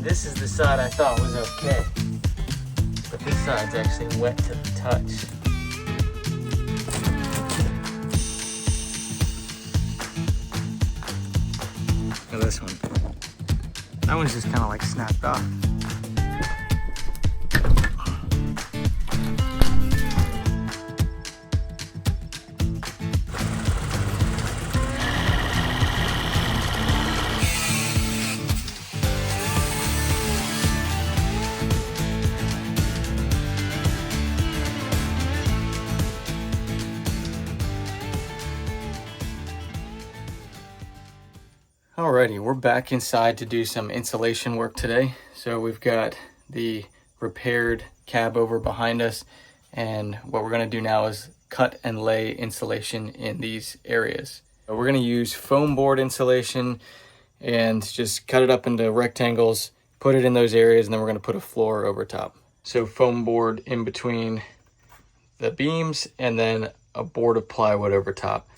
this is the side I thought was okay, but this side's actually wet to the touch. Look at this one. That one's just kind of like snapped off. Alrighty, we're back inside to do some insulation work today. So we've got the repaired Cabover behind us, and what we're going to do now is cut and lay insulation in these areas. So we're going to use foam board insulation and just cut it up into rectangles, put it in those areas, and then we're going to put a floor over top. So foam board in between the beams and then a board of plywood over top.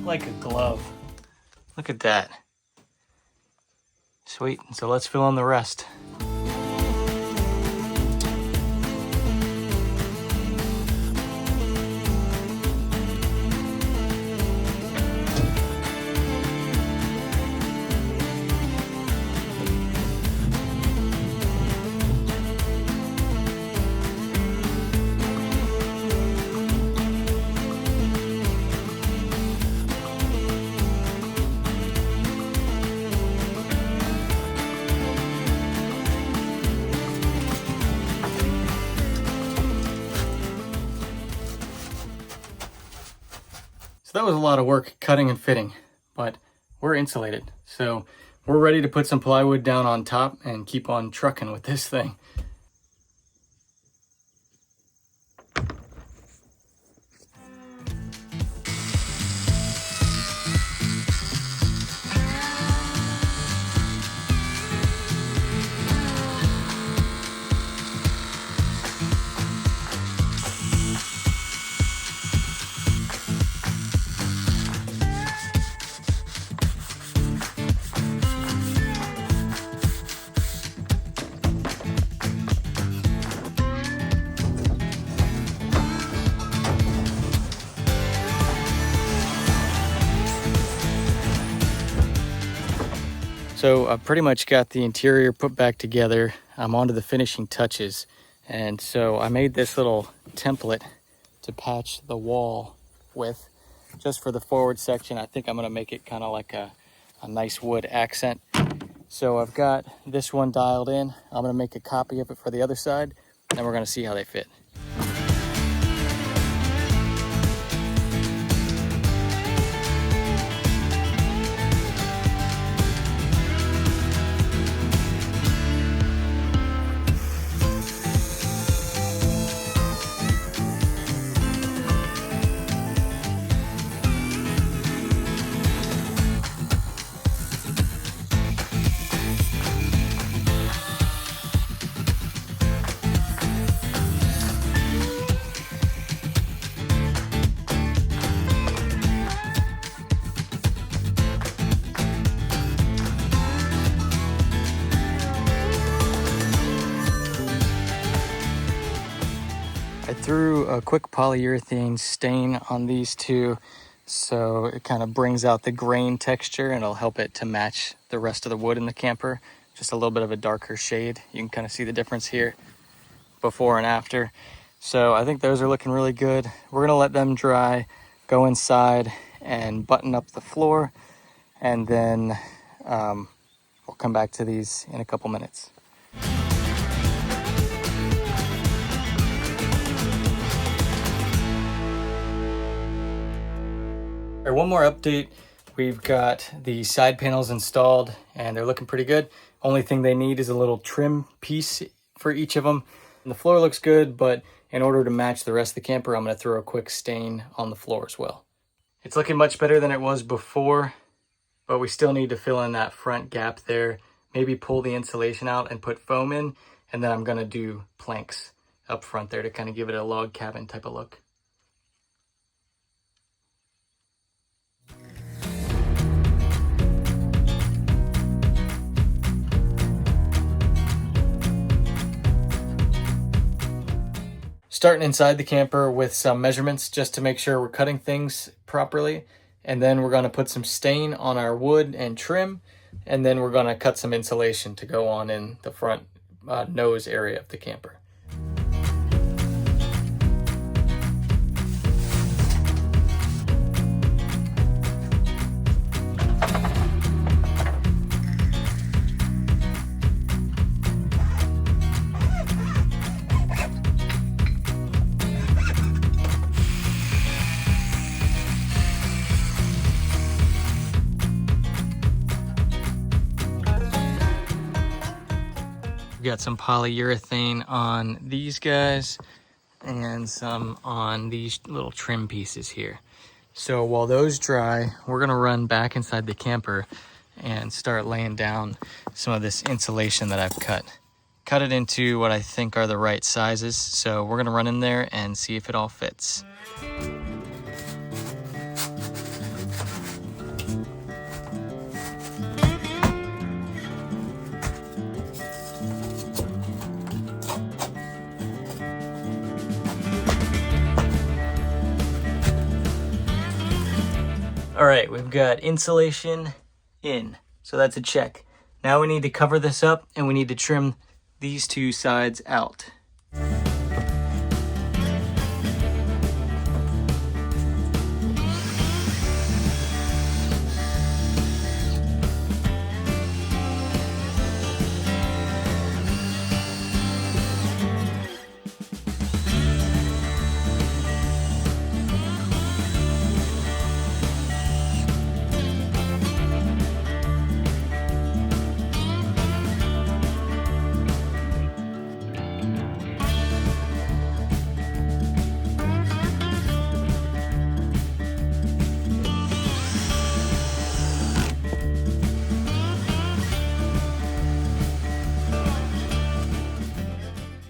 Like a glove. Look at that. Sweet. So let's fill in the rest. That was a lot of work cutting and fitting, but we're insulated. So we're ready to put some plywood down on top and keep on trucking with this thing. So I've pretty much got the interior put back together. I'm onto the finishing touches. And so I made this little template to patch the wall with, just for the forward section. I think I'm gonna make it kind of like a nice wood accent. So I've got this one dialed in. I'm gonna make a copy of it for the other side, and we're gonna see how they fit. I threw a quick polyurethane stain on these two, so it kind of brings out the grain texture and it'll help it to match the rest of the wood in the camper. Just a little bit of a darker shade. You can kind of see the difference here, before and after. So I think those are looking really good. We're gonna let them dry, go inside and button up the floor, and then we'll come back to these in a couple minutes. All right, one more update. We've got the side panels installed and they're looking pretty good. Only thing they need is a little trim piece for each of them. And the floor looks good, but in order to match the rest of the camper, I'm going to throw a quick stain on the floor as well. It's looking much better than it was before, but we still need to fill in that front gap there. Maybe pull the insulation out and put foam in, and then I'm going to do planks up front there to kind of give it a log cabin type of look. Starting inside the camper with some measurements just to make sure we're cutting things properly. And then we're going to put some stain on our wood and trim. And then we're going to cut some insulation to go on in the front nose area of the camper. Got some polyurethane on these guys and some on these little trim pieces here. So while those dry, we're gonna run back inside the camper and start laying down some of this insulation that I've cut it into what I think are the right sizes. So we're gonna run in there and see if it all fits. All right, we've got insulation in, so that's a check. Now we need to cover this up and we need to trim these two sides out.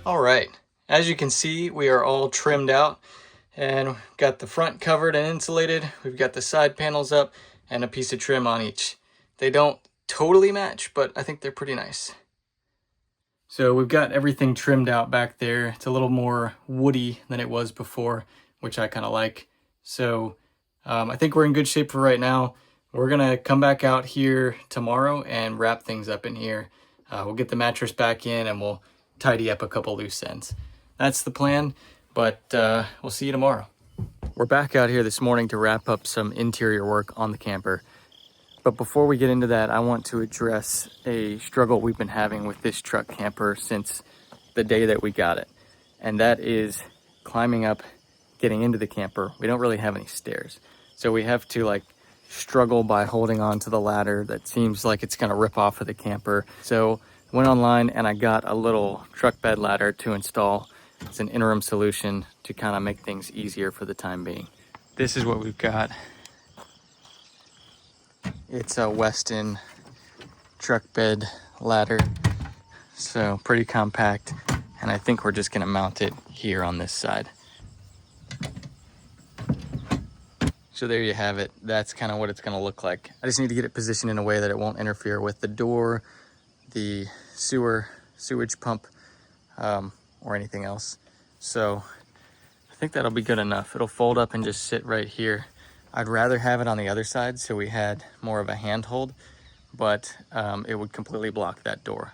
All right, as you can see, we are all trimmed out and got the front covered and insulated. We've got the side panels up and a piece of trim on each. They don't totally match, but I think they're pretty nice. So we've got everything trimmed out back there. It's a little more woody than it was before, which I kind of like. So I think we're in good shape for right now. We're gonna come back out here tomorrow and wrap things up in here. We'll get the mattress back in and we'll tidy up a couple loose ends. That's the plan, but we'll see you tomorrow. We're back out here this morning to wrap up some interior work on the camper. But before we get into that, I want to address a struggle we've been having with this truck camper since the day that we got it. And that is climbing up, getting into the camper. We don't really have any stairs. So we have to struggle by holding on to the ladder that seems like it's gonna rip off of the camper. So went online and I got a little truck bed ladder to install. It's an interim solution to kind of make things easier for the time being. This is what we've got. It's a Weston truck bed ladder, so pretty compact, and I think we're just gonna mount it here on this side. So there you have it. That's kind of what it's gonna look like. I just need to get it positioned in a way that it won't interfere with the door, the sewage pump, or anything else. So I think that'll be good enough. It'll fold up and just sit right here. I'd rather have it on the other side so we had more of a handhold, but it would completely block that door.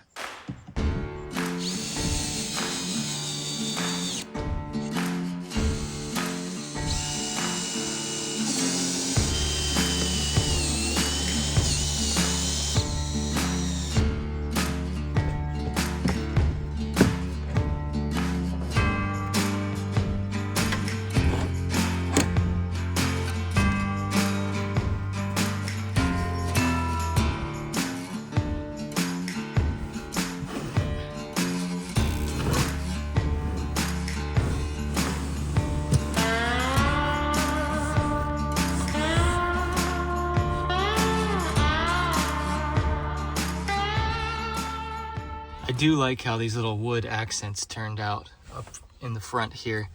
do like how these little wood accents turned out up in the front here.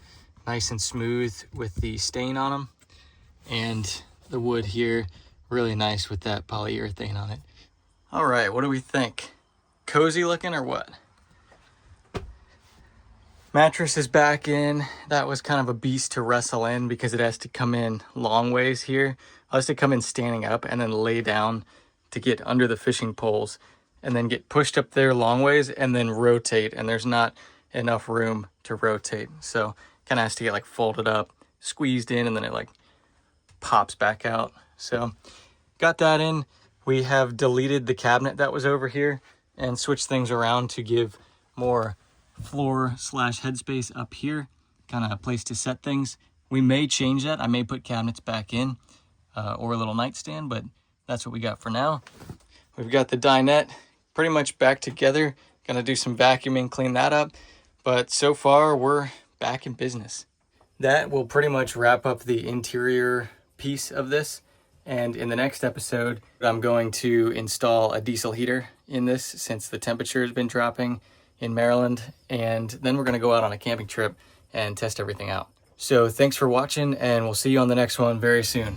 Nice and smooth with the stain on them. And the wood here, really nice with that polyurethane on it. All right, what do we think? Cozy looking or what? Mattress is back in. That was kind of a beast to wrestle in because it has to come in long ways here. It has to come in standing up and then lay down to get under the fishing poles and then get pushed up there long ways and then rotate. And there's not enough room to rotate. So kind of has to get like folded up, squeezed in, and then it like pops back out. So got that in. We have deleted the cabinet that was over here and switched things around to give more floor / headspace up here, kind of a place to set things. We may change that. I may put cabinets back in or a little nightstand, but that's what we got for now. We've got the dinette pretty much back together. Gonna do some vacuuming, clean that up, but so far we're back in business. That will pretty much wrap up the interior piece of this. And in the next episode, I'm going to install a diesel heater in this since the temperature has been dropping in Maryland, and then we're going to go out on a camping trip and test everything out. So thanks for watching, and we'll see you on the next one very soon.